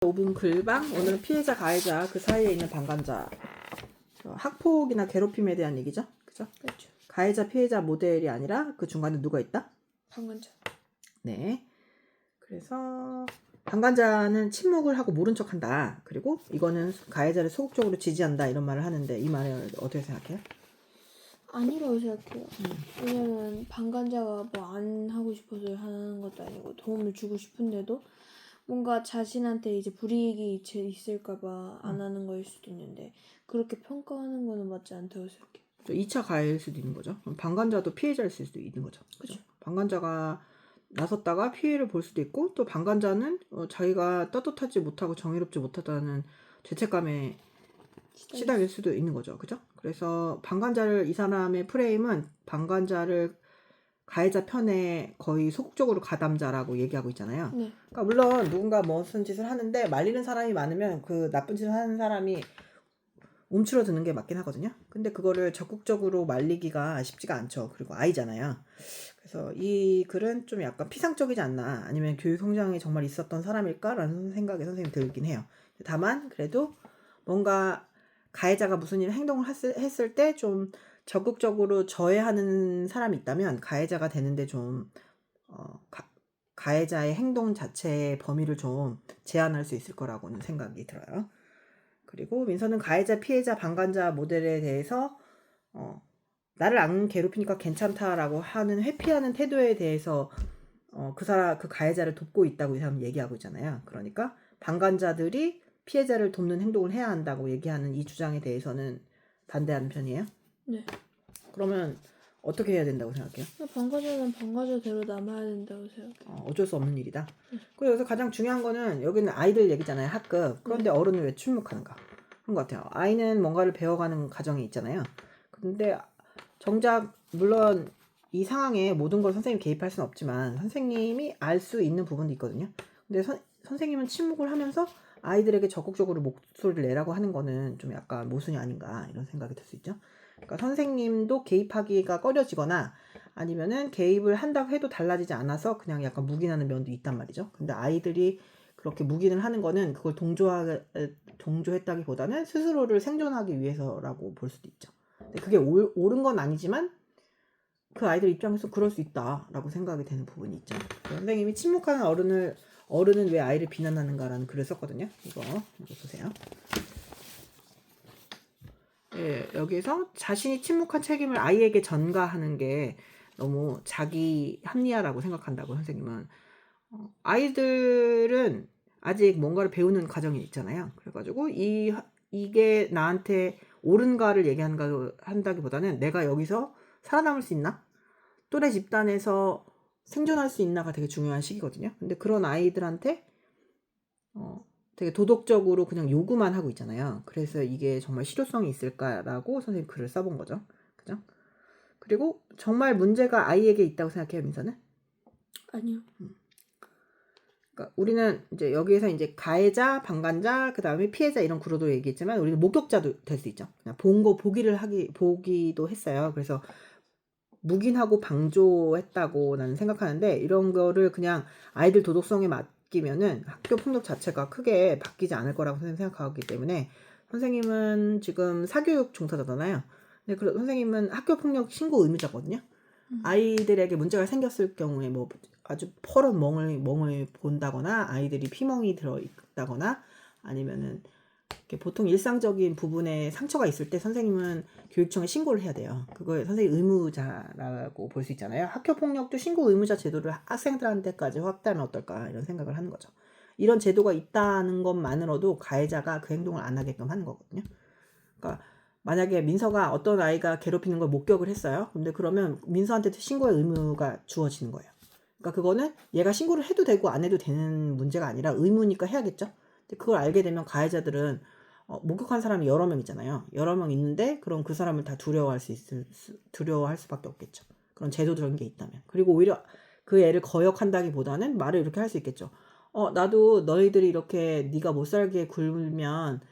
5분 글방. 오늘은 피해자, 가해자 그 사이에 있는 방관자. 학폭이나 괴롭힘에 대한 얘기죠. 그죠? 그렇죠. 가해자, 피해자 모델이 아니라 그 중간에 누가 있다? 방관자. 네. 그래서 방관자는 침묵을 하고 모른 척한다. 그리고 이거는 가해자를 소극적으로 지지한다. 이런 말을 하는데 이 말을 어떻게 생각해요? 아니라고 생각해요. 왜냐면 방관자가 뭐 안 하고 싶어서 하는 것도 아니고 도움을 주고 싶은데도 뭔가 자신한테 이제 불이익이 있을까봐 안 하는 거일 수도 있는데 그렇게 평가하는 거는 맞지 않다고 생각해요. 2차 가해일 수도 있는 거죠. 방관자도 피해자일 수도 있는 거죠. 그죠? 방관자가 나섰다가 피해를 볼 수도 있고 또 방관자는 자기가 떳떳하지 못하고 정의롭지 못하다는 죄책감에 시달릴 수도 있는 거죠. 그죠? 그래서 방관자를 이 사람의 프레임은 방관자를 가해자 편에 거의 소극적으로 가담자라고 얘기하고 있잖아요. 네. 그러니까 물론 누군가 무슨 짓을 하는데 말리는 사람이 많으면 그 나쁜 짓을 하는 사람이 움츠러드는 게 맞긴 하거든요. 근데 그거를 적극적으로 말리기가 쉽지가 않죠. 그리고 아이잖아요. 그래서 이 글은 좀 약간 피상적이지 않나, 아니면 교육 성장이 정말 있었던 사람일까라는 생각이 선생님이 들긴 해요. 다만 그래도 뭔가 가해자가 무슨 일을 행동을 했을 때 좀 적극적으로 저해하는 사람이 있다면 가해자가 되는데 좀 가해자의 행동 자체의 범위를 좀 제한할 수 있을 거라고는 생각이 들어요. 그리고 민서는 가해자, 피해자, 방관자 모델에 대해서 나를 안 괴롭히니까 괜찮다라고 하는 회피하는 태도에 대해서 그 가해자를 돕고 있다고 이 사람 얘기하고 있잖아요. 그러니까 방관자들이 피해자를 돕는 행동을 해야 한다고 얘기하는 이 주장에 대해서는 반대하는 편이에요. 네. 그러면 어떻게 해야 된다고 생각해요? 방관자는 방관자대로 남아야 된다고 생각해요. 어쩔 수 없는 일이다. 그리고 여기서 가장 중요한 거는 여기는 아이들 얘기잖아요. 학급. 그런데 어른은 왜 침묵하는가? 그런 것 같아요. 아이는 뭔가를 배워가는 과정이 있잖아요. 근데 정작 물론 이 상황에 모든 걸 선생님이 개입할 수는 없지만 선생님이 알 수 있는 부분도 있거든요. 근데 선생님은 침묵을 하면서 아이들에게 적극적으로 목소리를 내라고 하는 거는 좀 약간 모순이 아닌가 이런 생각이 들 수 있죠. 그러니까 선생님도 개입하기가 꺼려지거나 아니면은 개입을 한다고 해도 달라지지 않아서 그냥 약간 묵인하는 면도 있단 말이죠. 근데 아이들이 그렇게 묵인을 하는 거는 그걸 동조했다기보다는 스스로를 생존하기 위해서라고 볼 수도 있죠. 근데 그게 옳은 건 아니지만 그 아이들 입장에서 그럴 수 있다라고 생각이 되는 부분이 있죠. 선생님이 침묵하는 어른은 왜 아이를 비난하는가라는 글을 썼거든요. 이거 보세요. 예, 여기서 자신이 침묵한 책임을 아이에게 전가하는 게 너무 자기 합리화라고 생각한다고 선생님은. 아이들은 아직 뭔가를 배우는 과정이 있잖아요. 그래가지고 이게 나한테 옳은가를 한다기보다는 내가 여기서 살아남을 수 있나? 또래 집단에서 생존할 수 있나가 되게 중요한 시기거든요. 근데 그런 아이들한테 되게 도덕적으로 그냥 요구만 하고 있잖아요. 그래서 이게 정말 실효성이 있을까라고 선생님 글을 써본 거죠. 그죠? 그리고 정말 문제가 아이에게 있다고 생각해요, 민서는? 아니요. 그러니까 우리는 이제 여기에서 이제 가해자, 방관자, 그 다음에 피해자 이런 구조도 얘기했지만 우리는 목격자도 될 수 있죠. 그냥 본 거 보기도 했어요. 그래서 묵인하고 방조했다고 나는 생각하는데 이런 거를 그냥 아이들 도덕성에 맡기면은 학교 폭력 자체가 크게 바뀌지 않을 거라고 생각하기 때문에 선생님은 지금 사교육 종사자잖아요. 근데 선생님은 학교 폭력 신고 의무자거든요. 아이들에게 문제가 생겼을 경우에 뭐 아주 퍼런 멍을 본다거나 아이들이 피멍이 들어 있다거나 아니면은 보통 일상적인 부분에 상처가 있을 때 선생님은 교육청에 신고를 해야 돼요. 그걸 선생님 의무자라고 볼 수 있잖아요. 학교 폭력도 신고 의무자 제도를 학생들한테까지 확대하면 어떨까 이런 생각을 하는 거죠. 이런 제도가 있다는 것만으로도 가해자가 그 행동을 안 하게끔 하는 거거든요. 그러니까 만약에 민서가 어떤 아이가 괴롭히는 걸 목격을 했어요. 근데 그러면 민서한테 신고의 의무가 주어지는 거예요. 그러니까 그거는 얘가 신고를 해도 되고 안 해도 되는 문제가 아니라 의무니까 해야겠죠. 근데 그걸 알게 되면 가해자들은 목격한 사람이 여러 명 있잖아요. 여러 명 있는데 그럼 그 사람을 다 두려워할 수밖에 없겠죠. 그런 제도적인 게 있다면. 그리고 오히려 그 애를 거역한다기보다는 말을 이렇게 할 수 있겠죠. 나도 너희들이 이렇게 네가 못 살게 굴면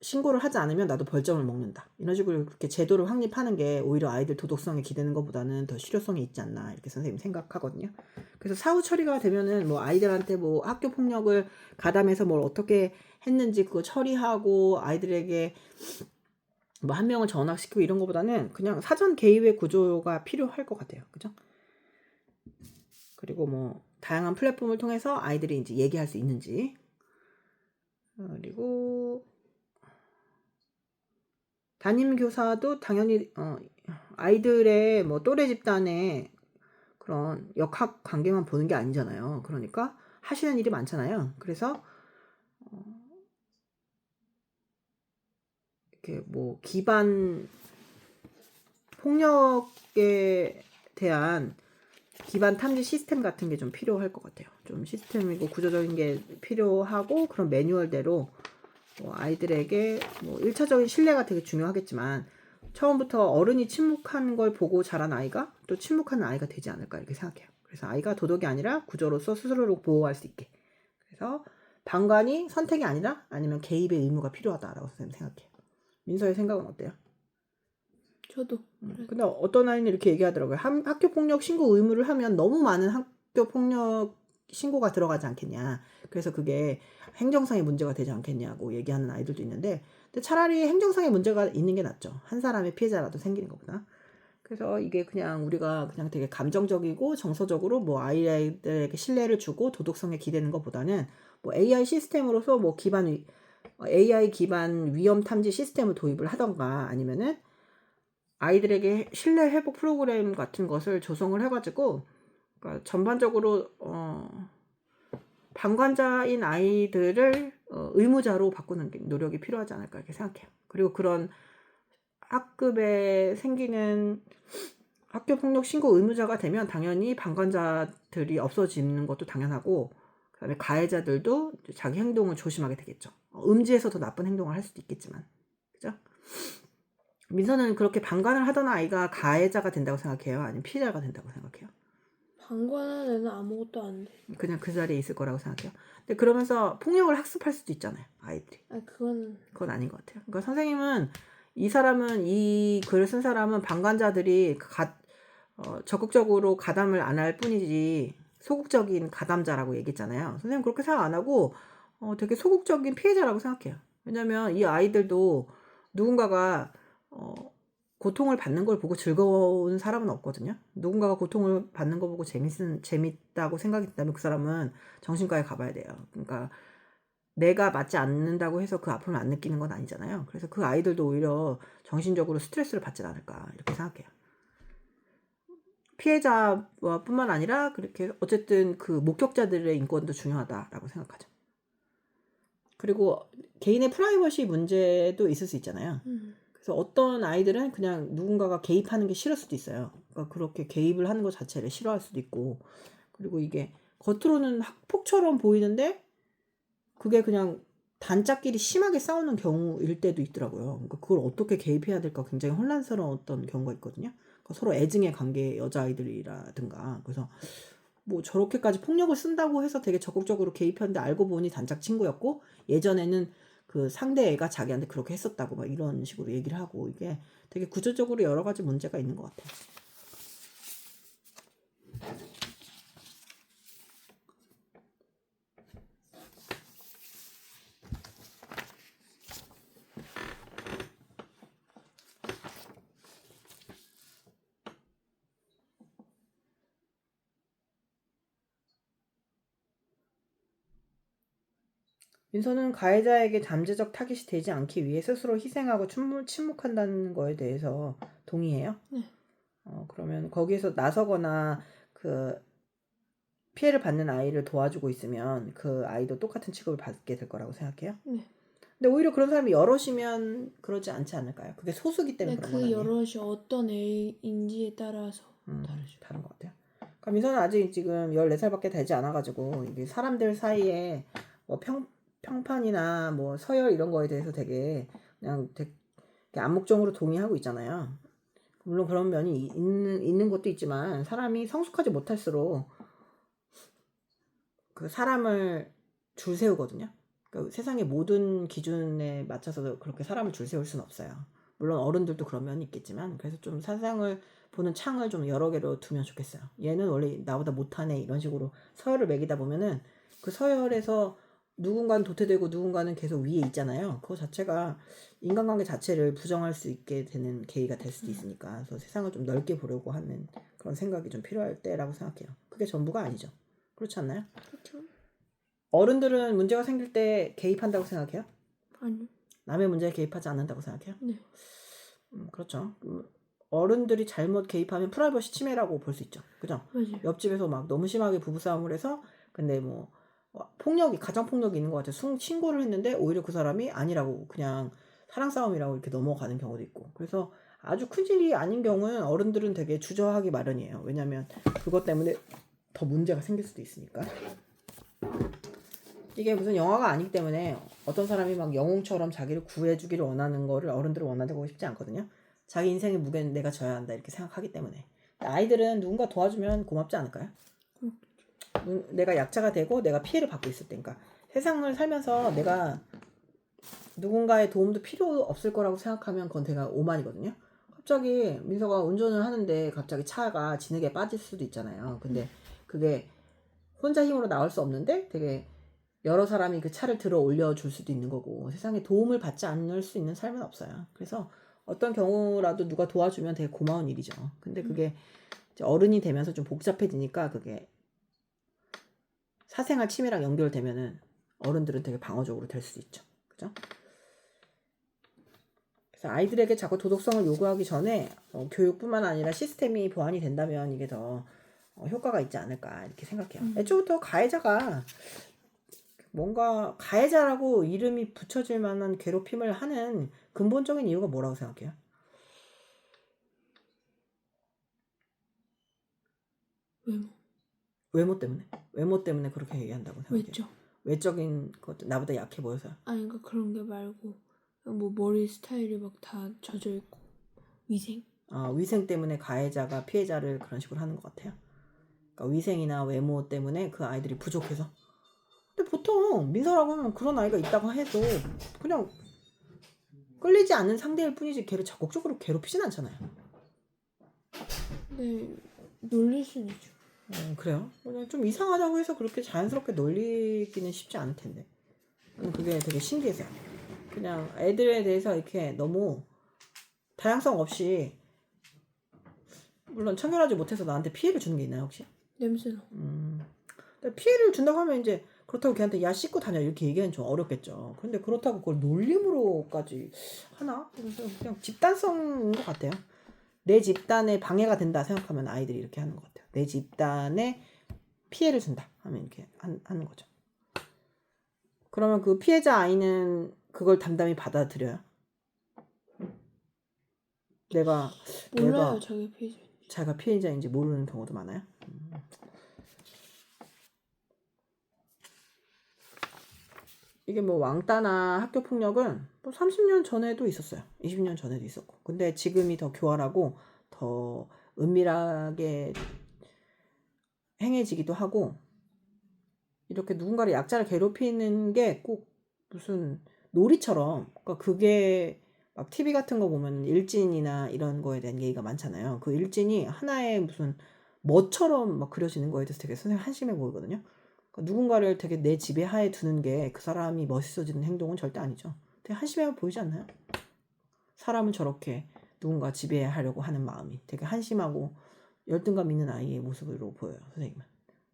신고를 하지 않으면 나도 벌점을 먹는다. 이런 식으로 그렇게 제도를 확립하는 게 오히려 아이들 도덕성에 기대는 것보다는 더 실효성이 있지 않나 이렇게 선생님 생각하거든요. 그래서 사후 처리가 되면은 뭐 아이들한테 뭐 학교 폭력을 가담해서 뭘 어떻게 했는지 그거 처리하고 아이들에게 뭐 한 명을 전학시키고 이런 것보다는 그냥 사전 개입의 구조가 필요할 것 같아요. 그죠? 그리고 뭐 다양한 플랫폼을 통해서 아이들이 이제 얘기할 수 있는지 그리고 담임 교사도 당연히 아이들의 뭐 또래 집단의 그런 역학 관계만 보는 게 아니잖아요. 그러니까 하시는 일이 많잖아요. 그래서 이렇게 뭐 기반 폭력에 대한 기반 탐지 시스템 같은 게 좀 필요할 것 같아요. 좀 시스템이고 구조적인 게 필요하고 그런 매뉴얼대로 뭐 아이들에게 뭐 1차적인 신뢰가 되게 중요하겠지만 처음부터 어른이 침묵하는 걸 보고 자란 아이가 또 침묵하는 아이가 되지 않을까 이렇게 생각해요. 그래서 아이가 도덕이 아니라 구조로서 스스로를 보호할 수 있게. 그래서 방관이 선택이 아니라 아니면 개입의 의무가 필요하다라고 선생님 생각해요. 민서의 생각은 어때요? 저도. 근데 어떤 아이는 이렇게 얘기하더라고요. 학교 폭력 신고 의무를 하면 너무 많은 학교 폭력 신고가 들어가지 않겠냐. 그래서 그게 행정상의 문제가 되지 않겠냐고 얘기하는 아이들도 있는데, 근데 차라리 행정상의 문제가 있는 게 낫죠. 한 사람의 피해자라도 생기는 것보다. 그래서 이게 그냥 우리가 그냥 되게 감정적이고 정서적으로 뭐 아이들에게 신뢰를 주고 도덕성에 기대는 것보다는 뭐 AI 시스템으로서 뭐 AI 기반 위험 탐지 시스템을 도입을 하던가 아니면은 아이들에게 신뢰 회복 프로그램 같은 것을 조성을 해가지고 그러니까 전반적으로 방관자인 아이들을 의무자로 바꾸는 노력이 필요하지 않을까 이렇게 생각해요. 그리고 그런 학급에 생기는 학교폭력 신고 의무자가 되면 당연히 방관자들이 없어지는 것도 당연하고 그다음에 가해자들도 자기 행동을 조심하게 되겠죠. 음지에서 더 나쁜 행동을 할 수도 있겠지만 그죠? 민서는 그렇게 방관을 하던 아이가 가해자가 된다고 생각해요? 아니면 피해자가 된다고 생각해요? 방관한 애는 아무것도 안 돼. 그냥 그 자리에 있을 거라고 생각해요. 근데 그러면서 폭력을 학습할 수도 있잖아요, 아이들이. 그건 아닌 것 같아요. 그러니까 선생님은 이 글을 쓴 사람은 방관자들이 적극적으로 가담을 안 할 뿐이지 소극적인 가담자라고 얘기했잖아요. 선생님 그렇게 생각 안 하고 되게 소극적인 피해자라고 생각해요. 왜냐면 이 아이들도 누군가가 고통을 받는 걸 보고 즐거운 사람은 없거든요. 누군가가 고통을 받는 거 보고 재밌다고 생각이 든다면 그 사람은 정신과에 가봐야 돼요. 그러니까 내가 맞지 않는다고 해서 그 아픔을 안 느끼는 건 아니잖아요. 그래서 그 아이들도 오히려 정신적으로 스트레스를 받지 않을까 이렇게 생각해요. 피해자와 뿐만 아니라 그렇게 어쨌든 그 목격자들의 인권도 중요하다라고 생각하죠. 그리고 개인의 프라이버시 문제도 있을 수 있잖아요. 그래서 어떤 아이들은 그냥 누군가가 개입하는 게 싫을 수도 있어요. 그러니까 그렇게 개입을 하는 것 자체를 싫어할 수도 있고, 그리고 이게 겉으로는 학폭처럼 보이는데 그게 그냥 단짝끼리 심하게 싸우는 경우일 때도 있더라고요. 그러니까 그걸 어떻게 개입해야 될까 굉장히 혼란스러웠던 경우가 있거든요. 그러니까 서로 애증의 관계 여자아이들이라든가 그래서 뭐 저렇게까지 폭력을 쓴다고 해서 되게 적극적으로 개입했는데 알고 보니 단짝 친구였고 예전에는 그 상대 애가 자기한테 그렇게 했었다고 막 이런 식으로 얘기를 하고 이게 되게 구조적으로 여러 가지 문제가 있는 것 같아요. 민서는 가해자에게 잠재적 타깃이 되지 않기 위해 스스로 희생하고 침묵한다는 거에 대해서 동의해요? 네. 그러면 거기에서 나서거나 그 피해를 받는 아이를 도와주고 있으면 그 아이도 똑같은 취급을 받게 될 거라고 생각해요? 네. 근데 오히려 그런 사람이 여럿이면 그러지 않지 않을까요? 그게 소수기 때문에 네, 그런 건 그 아니에요? 여럿이 어떤 애인지에 따라서 다르죠. 다른 것 같아요. 그러니까 민서는 아직 지금 14살밖에 되지 않아가지고 이게 사람들 사이에 뭐 평판이나 뭐 서열 이런 거에 대해서 되게 그냥 되게 암묵적으로 동의하고 있잖아요. 물론 그런 면이 있는 것도 있지만 사람이 성숙하지 못할수록 그 사람을 줄 세우거든요. 그러니까 세상의 모든 기준에 맞춰서 그렇게 사람을 줄 세울 수는 없어요. 물론 어른들도 그런 면이 있겠지만 그래서 좀 세상을 보는 창을 좀 여러 개로 두면 좋겠어요. 얘는 원래 나보다 못하네 이런 식으로 서열을 매기다 보면은 그 서열에서 누군가는 도태되고 누군가는 계속 위에 있잖아요. 그거 자체가 인간관계 자체를 부정할 수 있게 되는 계기가 될 수도 있으니까 그래서 세상을 좀 넓게 보려고 하는 그런 생각이 좀 필요할 때라고 생각해요. 그게 전부가 아니죠. 그렇지 않나요? 그렇죠. 어른들은 문제가 생길 때 개입한다고 생각해요? 아니요. 남의 문제에 개입하지 않는다고 생각해요? 네. 그렇죠. 어른들이 잘못 개입하면 프라이버시 침해라고 볼 수 있죠. 그죠? 맞아요. 옆집에서 막 너무 심하게 부부싸움을 해서 근데 뭐 폭력이 가정폭력이 있는 것 같아요. 신고를 했는데 오히려 그 사람이 아니라고 그냥 사랑싸움이라고 이렇게 넘어가는 경우도 있고 그래서 아주 큰 일이 아닌 경우는 어른들은 되게 주저하기 마련이에요. 왜냐하면 그것 때문에 더 문제가 생길 수도 있으니까. 이게 무슨 영화가 아니기 때문에 어떤 사람이 막 영웅처럼 자기를 구해주기를 원하는 거를 어른들은 원하고 싶지 않거든요. 자기 인생의 무게는 내가 져야 한다 이렇게 생각하기 때문에. 아이들은 누군가 도와주면 고맙지 않을까요? 내가 약자가 되고 내가 피해를 받고 있을 때니까 세상을 살면서 내가 누군가의 도움도 필요 없을 거라고 생각하면 그건 되게 오만이거든요. 갑자기 민서가 운전을 하는데 갑자기 차가 진흙에 빠질 수도 있잖아요. 근데 그게 혼자 힘으로 나올 수 없는데 되게 여러 사람이 그 차를 들어 올려줄 수도 있는 거고 세상에 도움을 받지 않을 수 있는 삶은 없어요. 그래서 어떤 경우라도 누가 도와주면 되게 고마운 일이죠. 근데 그게 이제 어른이 되면서 좀 복잡해지니까 그게 사생활 침해랑 연결되면은 어른들은 되게 방어적으로 될 수도 있죠. 그죠? 그래서 아이들에게 자꾸 도덕성을 요구하기 전에 교육뿐만 아니라 시스템이 보완이 된다면 이게 더 효과가 있지 않을까 이렇게 생각해요. 애초부터 가해자가 뭔가 가해자라고 이름이 붙여질 만한 괴롭힘을 하는 근본적인 이유가 뭐라고 생각해요? 외모 때문에? 외모 때문에 그렇게 얘기한다고 생각해요. 왜죠? 외적인 것도 나보다 약해 보여서요. 아니 그러니까 그런 게 말고 뭐 머리 스타일이 막 다 젖어 있고 위생. 위생 때문에 가해자가 피해자를 그런 식으로 하는 것 같아요. 그러니까 위생이나 외모 때문에 그 아이들이 부족해서. 근데 보통 민서라고 하면 그런 아이가 있다고 해도 그냥 끌리지 않는 상대일 뿐이지 걔를 적극적으로 괴롭히진 않잖아요. 네, 놀릴 수는 있죠. 그래요? 좀 이상하다고 해서 그렇게 자연스럽게 놀리기는 쉽지 않을 텐데. 그게 되게 신기해서요. 그냥 애들에 대해서 이렇게 너무 다양성 없이 물론 청결하지 못해서 나한테 피해를 주는 게 있나요 혹시? 냄새나. 피해를 준다고 하면 이제 그렇다고 걔한테 야 씻고 다녀 이렇게 얘기하면 좀 어렵겠죠. 그런데 그렇다고 그걸 놀림으로까지 하나? 그래서 그냥 집단성인 것 같아요. 내 집단에 방해가 된다 생각하면 아이들이 이렇게 하는 것 같아요. 내 집단에 피해를 준다 하면 이렇게 하는 거죠. 그러면 그 피해자 아이는 그걸 담담히 받아들여요? 몰라요 자기가 피해자인지 모르는 경우도 많아요. 이게 뭐 왕따나 학교 폭력은 뭐 30년 전에도 있었어요. 20년 전에도 있었고. 근데 지금이 더 교활하고 더 은밀하게 행해지기도 하고 이렇게 누군가를 약자를 괴롭히는 게 꼭 무슨 놀이처럼 그러니까 그게 막 TV 같은 거 보면 일진이나 이런 거에 대한 얘기가 많잖아요. 그 일진이 하나의 무슨 뭐처럼 막 그려지는 거에 대해서 되게 선생님 한심해 보이거든요. 그러니까 누군가를 되게 내 지배하에 두는 게 그 사람이 멋있어지는 행동은 절대 아니죠. 되게 한심해 보이지 않나요? 사람을 저렇게 누군가 지배하려고 하는 마음이 되게 한심하고 열등감 있는 아이의 모습으로 보여요, 선생님은.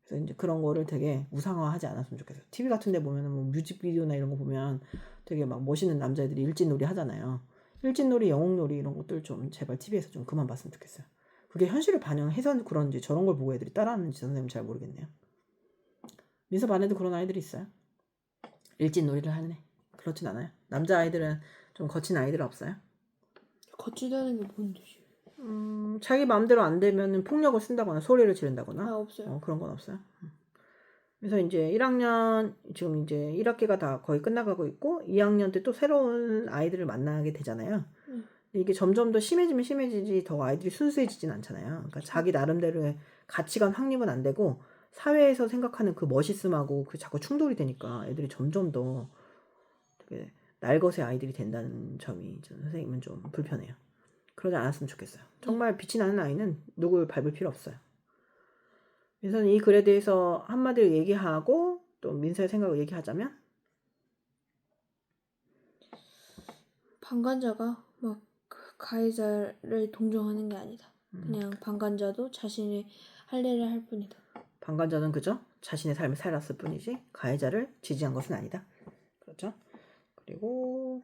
그래서 이제 그런 거를 되게 우상화하지 않았으면 좋겠어요. TV 같은 데 보면은 뭐 뮤직비디오나 이런 거 보면 되게 막 멋있는 남자애들이 일진놀이 하잖아요. 일진놀이, 영웅놀이 이런 것들 좀 제발 TV에서 좀 그만 봤으면 좋겠어요. 그게 현실을 반영해서 그런지 저런 걸 보고 애들이 따라하는지 선생님 잘 모르겠네요. 민서 반에도 그런 아이들이 있어요? 일진놀이를 하는 애? 그렇진 않아요. 남자아이들은 좀 거친 아이들 없어요? 거치다는 게 뭔 뜻이에요? 자기 마음대로 안 되면 폭력을 쓴다거나 소리를 지른다거나 없어요. 그런 건 없어요. 그래서 이제 1학년 지금 이제 1학기가 다 거의 끝나가고 있고 2학년 때 또 새로운 아이들을 만나게 되잖아요. 이게 점점 더 심해지면 심해지지 더 아이들이 순수해지진 않잖아요. 그러니까 자기 나름대로의 가치관 확립은 안 되고 사회에서 생각하는 그 멋있음하고 그 자꾸 충돌이 되니까 애들이 점점 더 되게 날것의 아이들이 된다는 점이 저는 선생님은 좀 불편해요. 그러지 않았으면 좋겠어요. 정말 빛이 나는 아이는 누굴 밟을 필요 없어요. 그래서 이 글에 대해서 한마디로 얘기하고 또 민서의 생각을 얘기하자면 방관자가 막 그 가해자를 동정하는 게 아니다. 그냥 방관자도 자신의 할 일을 할 뿐이다. 방관자는 그저 자신의 삶을 살았을 뿐이지 가해자를 지지한 것은 아니다. 그렇죠? 그리고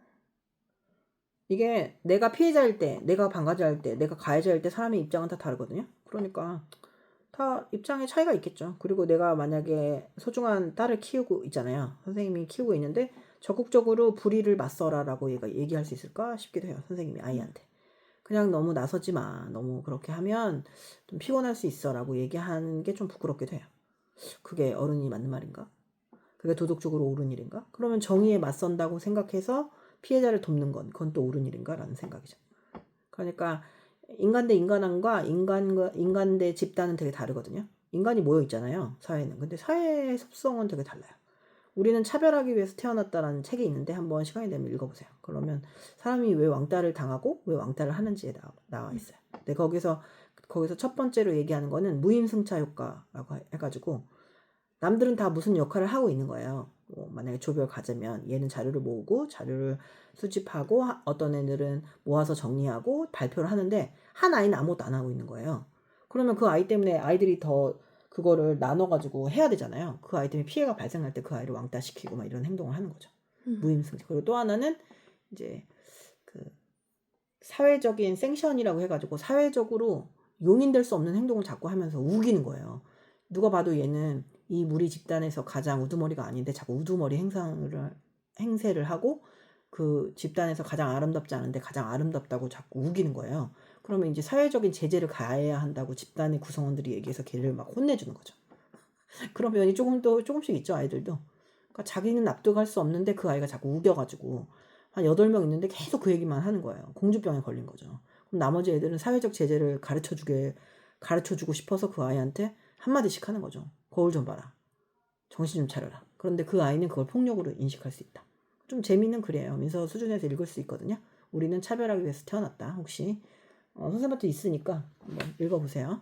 이게 내가 피해자일 때, 내가 방관자일 때, 내가 가해자일 때 사람의 입장은 다 다르거든요. 그러니까 다 입장의 차이가 있겠죠. 그리고 내가 만약에 소중한 딸을 키우고 있잖아요. 선생님이 키우고 있는데 적극적으로 불의를 맞서라라고 얘기할 수 있을까 싶기도 해요. 선생님이 아이한테. 그냥 너무 나서지 마. 너무 그렇게 하면 좀 피곤할 수 있어라고 얘기하는 게 좀 부끄럽기도 해요. 그게 어른이 맞는 말인가? 그게 도덕적으로 옳은 일인가? 그러면 정의에 맞선다고 생각해서 피해자를 돕는 건 그건 또 옳은 일인가라는 생각이죠. 그러니까 인간 대 인간과 인간 대 집단은 되게 다르거든요. 인간이 모여 있잖아요. 사회는. 근데 사회의 습성은 되게 달라요. 우리는 차별하기 위해서 태어났다라는 책이 있는데 한번 시간이 되면 읽어보세요. 그러면 사람이 왜 왕따를 당하고 왜 왕따를 하는지에 나와 있어요. 근데 거기서 첫 번째로 얘기하는 거는 무임승차 효과라고 해가지고 남들은 다 무슨 역할을 하고 있는 거예요. 만약에 조별 과제면 얘는 자료를 모으고 자료를 수집하고 어떤 애들은 모아서 정리하고 발표를 하는데 한 아이는 아무것도 안 하고 있는 거예요. 그러면 그 아이 때문에 아이들이 더 그거를 나눠가지고 해야 되잖아요. 그 아이 때문에 피해가 발생할 때 그 아이를 왕따시키고 막 이런 행동을 하는 거죠. 무임승차. 그리고 또 하나는 이제 그 사회적인 생션이라고 해가지고 사회적으로 용인될 수 없는 행동을 자꾸 하면서 우기는 거예요. 누가 봐도 얘는 이 무리 집단에서 가장 우두머리가 아닌데 자꾸 우두머리 행세를 하고 그 집단에서 가장 아름답지 않은데 가장 아름답다고 자꾸 우기는 거예요. 그러면 이제 사회적인 제재를 가해야 한다고 집단의 구성원들이 얘기해서 걔를 막 혼내주는 거죠. 그런 면이 조금씩 있죠, 아이들도. 그러니까 자기는 납득할 수 없는데 그 아이가 자꾸 우겨가지고 한 8명 있는데 계속 그 얘기만 하는 거예요. 공주병에 걸린 거죠. 그럼 나머지 애들은 사회적 제재를 가르쳐주고 싶어서 그 아이한테 한마디씩 하는 거죠. 거울 좀 봐라. 정신 좀 차려라. 그런데 그 아이는 그걸 폭력으로 인식할 수 있다. 좀 재미있는 글이에요. 민서 수준에서 읽을 수 있거든요. 우리는 차별하기 위해서 태어났다. 혹시 선생님한테 있으니까 한번 읽어보세요.